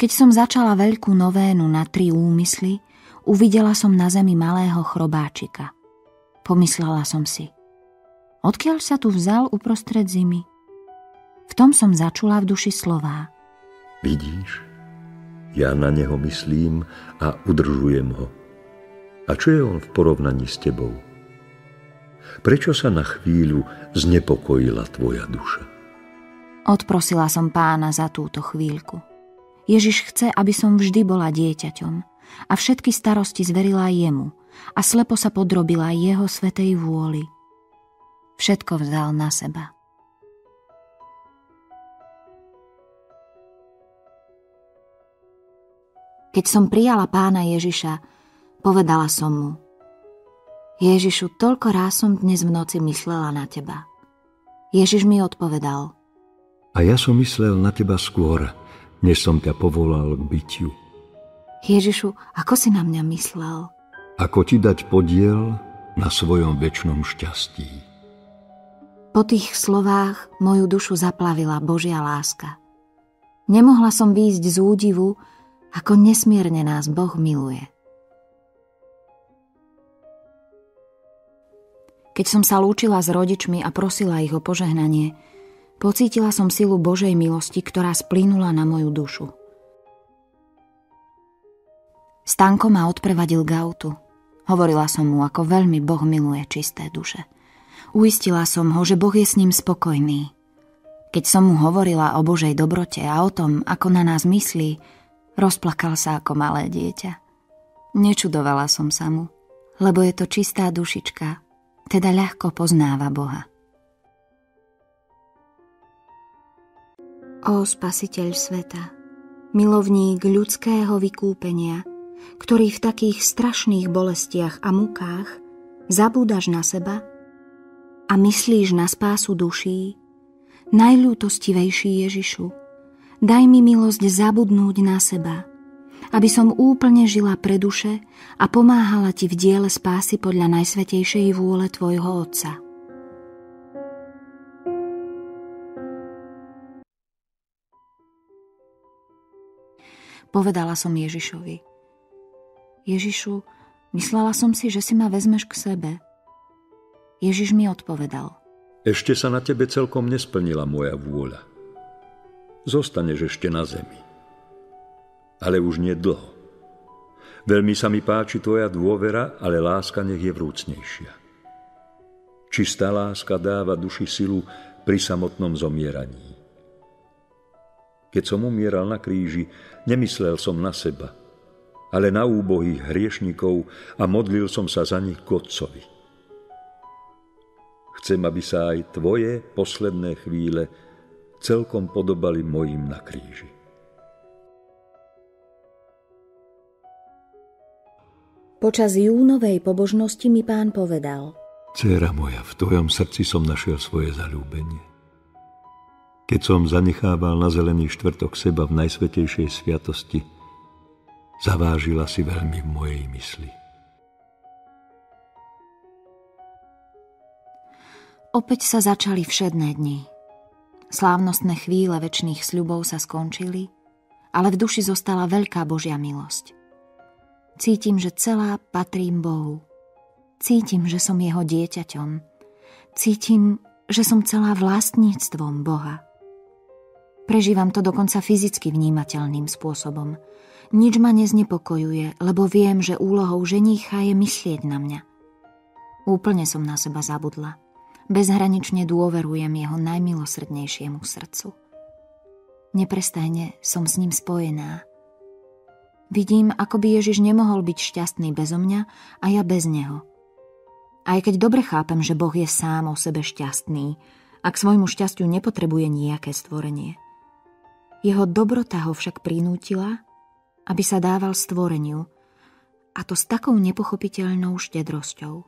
Keď som začala veľkú novénu na 3 úmysly, uvidela som na zemi malého chrobáčika. Pomyslela som si, odkiaľ sa tu vzal uprostred zimy? V tom som začula v duši slová. Vidíš, ja na neho myslím a udržujem ho. A čo je on v porovnaní s tebou? Prečo sa na chvíľu znepokojila tvoja duša? Odprosila som Pána za túto chvíľku. Ježiš chce, aby som vždy bola dieťaťom a všetky starosti zverila jemu a slepo sa podrobila jeho svätej vôli. Všetko vzal na seba. Keď som prijala Pána Ježiša, povedala som mu: Ježišu, toľko ráz som dnes v noci myslela na teba. Ježiš mi odpovedal: A ja som myslel na teba skôr, než som ťa povolal k bytiu. Ježišu, ako si na mňa myslel? Ako ti dať podiel na svojom večnom šťastí. Po tých slovách moju dušu zaplavila Božia láska. Nemohla som výjsť z údivu, ako nesmierne nás Boh miluje. Keď som sa lúčila s rodičmi a prosila ich o požehnanie, pocítila som silu Božej milosti, ktorá splynula na moju dušu. Stanko ma odprevadil k autu. Hovorila som mu, ako veľmi Boh miluje čisté duše. Uistila som ho, že Boh je s ním spokojný. Keď som mu hovorila o Božej dobrote a o tom, ako na nás myslí, rozplakal sa ako malé dieťa. Nečudovala som sa mu, lebo je to čistá dušička, teda ľahko poznáva Boha. Ó Spasiteľ sveta, milovník ľudského vykúpenia, ktorý v takých strašných bolestiach a mukách zabúdaš na seba a myslíš na spásu duší, najľútostivejší Ježišu, daj mi milosť zabudnúť na seba, aby som úplne žila pre duše a pomáhala ti v diele spásy podľa najsvätejšej vôle tvojho Otca. Povedala som Ježišovi: Ježišu, myslela som si, že si ma vezmeš k sebe. Ježiš mi odpovedal: Ešte sa na tebe celkom nesplnila moja vôľa. Zostaneš ešte na zemi. Ale už nie dlho. Veľmi sa mi páči tvoja dôvera, ale láska nech je vrúcnejšia. Čistá láska dáva duši silu pri samotnom zomieraní. Keď som umieral na kríži, nemyslel som na seba, ale na úbohých hriešnikov a modlil som sa za nich k Otcovi. Chcem, aby sa aj tvoje posledné chvíle celkom podobali mojim na kríži. Počas júnovej pobožnosti mi Pán povedal: Dcéra moja, v tvojom srdci som našiel svoje zaľúbenie. Keď som zanechával na zelený štvrtok seba v najsvätejšej sviatosti, zavážila si veľmi v mojej mysli. Opäť sa začali všedné dni. Slávnostné chvíle večných sľubov sa skončili, ale v duši zostala veľká Božia milosť. Cítim, že celá patrím Bohu. Cítim, že som jeho dieťaťom. Cítim, že som celá vlastníctvom Boha. Prežívam to dokonca fyzicky vnímateľným spôsobom. Nič ma neznepokojuje, lebo viem, že úlohou ženícha je myslieť na mňa. Úplne som na seba zabudla. Bezhranične dôverujem jeho najmilosrdnejšiemu srdcu. Neprestajne som s ním spojená. Vidím, ako by Ježiš nemohol byť šťastný bezo mňa a ja bez neho. Aj keď dobre chápem, že Boh je sám o sebe šťastný a k svojmu šťastiu nepotrebuje nejaké stvorenie. Jeho dobrota ho však prinútila, aby sa dával stvoreniu, a to s takou nepochopiteľnou štedrosťou.